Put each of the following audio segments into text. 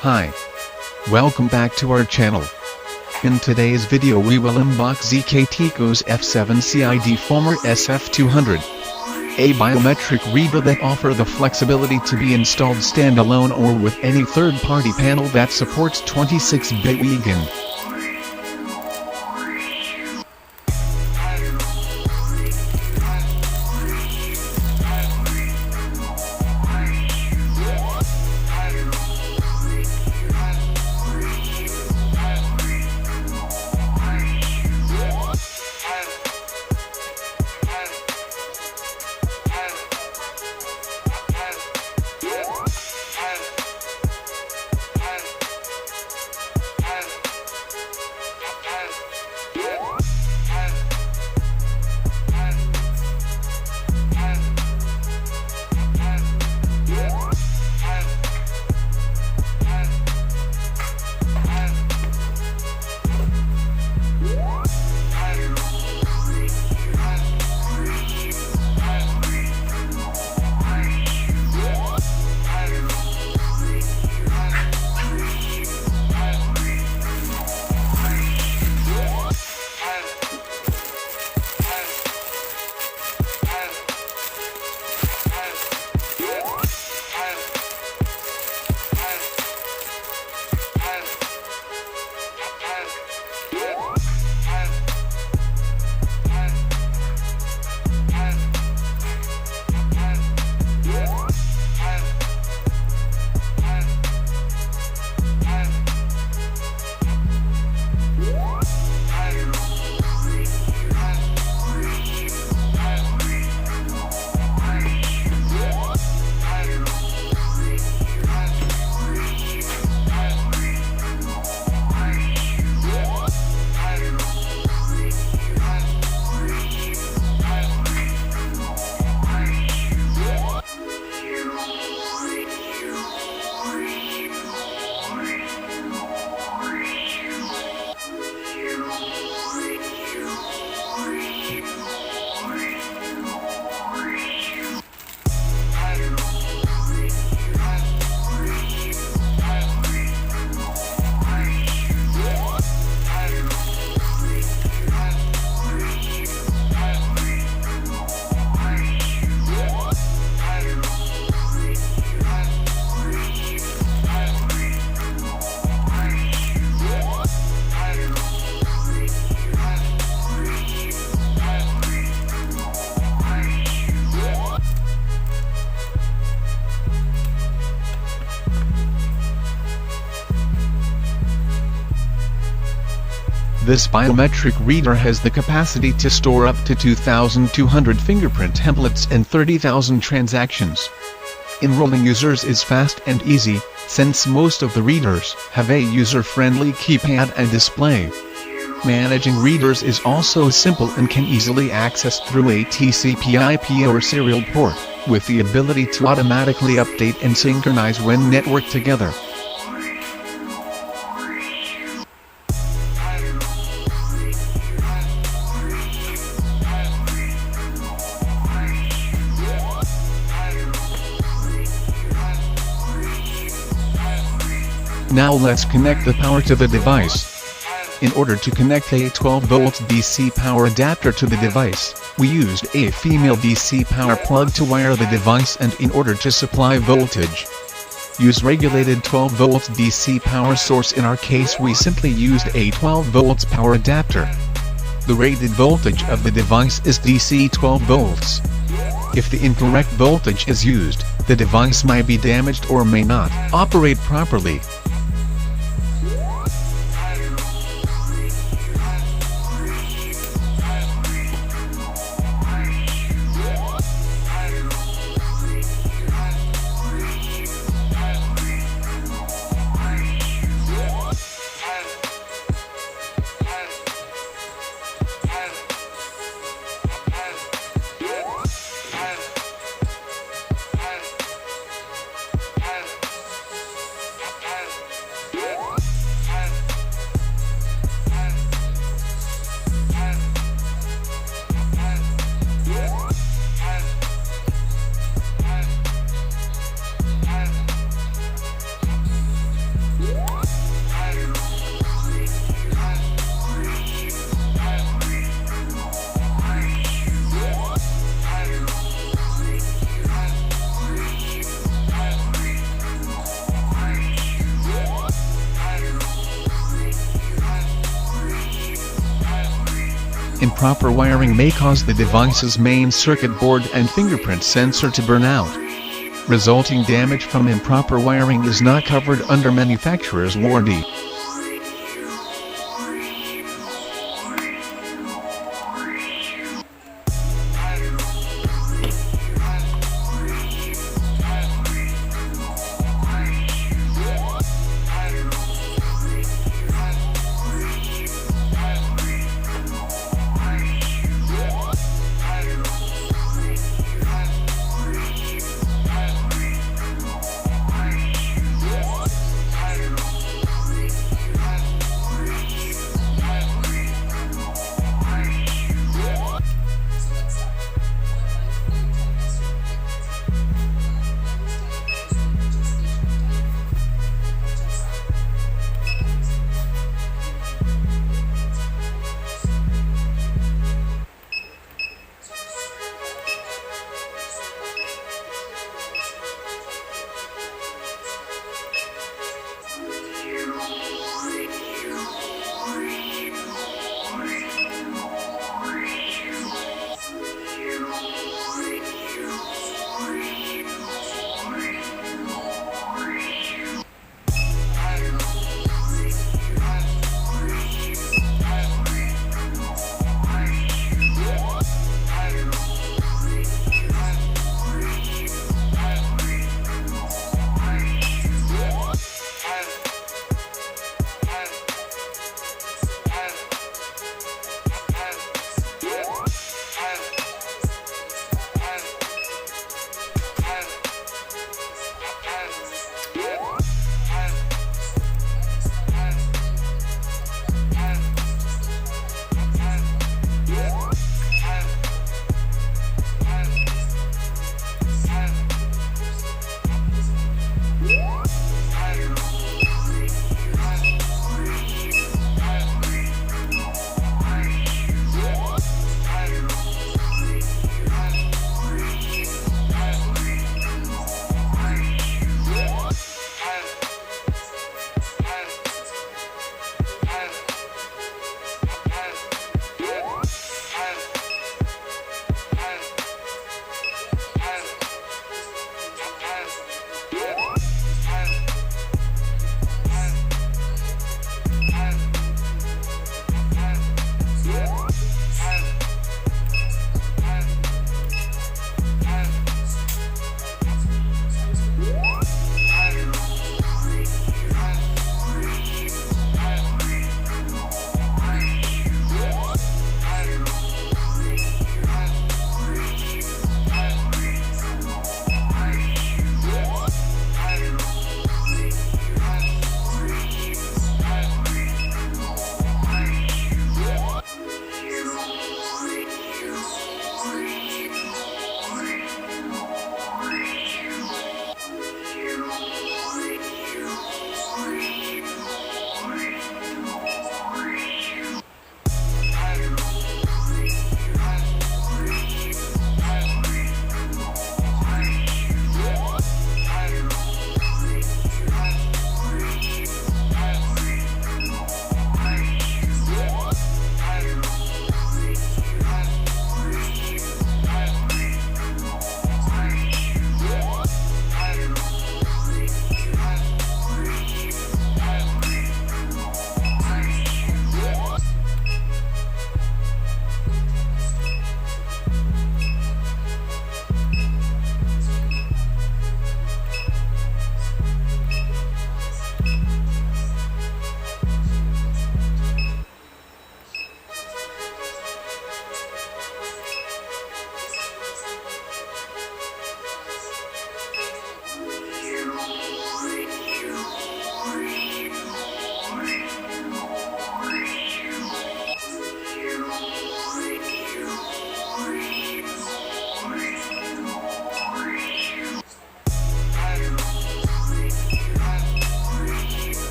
Hi. Welcome back to our channel. In today's video we will unbox ZKTeco's F7-C ID former SF200. A biometric reader that offers the flexibility to be installed standalone or with any third-party panel that supports 26-bit WIGN. This biometric reader has the capacity to store up to 2,200 fingerprint templates and 30,000 transactions. Enrolling users is fast and easy, since most of the readers have a user-friendly keypad and display. Managing readers is also simple and can easily access through a TCP/IP or serial port, with the ability to automatically update and synchronize when networked together. Now let's connect the power to the device. In order to connect a 12-volt DC power adapter to the device, we used a female DC power plug to wire the device, and in order to supply voltage, use regulated 12-volt DC power source. In our case we simply used a 12-volt power adapter. The rated voltage of the device is DC 12 volts. If the incorrect voltage is used, the device might be damaged or may not operate properly. improper wiring may cause the device's main circuit board and fingerprint sensor to burn out. Resulting damage from improper wiring is not covered under manufacturer's warranty.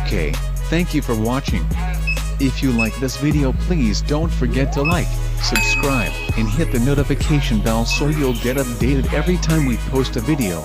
Okay, thank you for watching. If you like this video, please don't forget to like, subscribe, and hit the notification bell so you'll get updated every time we post a video.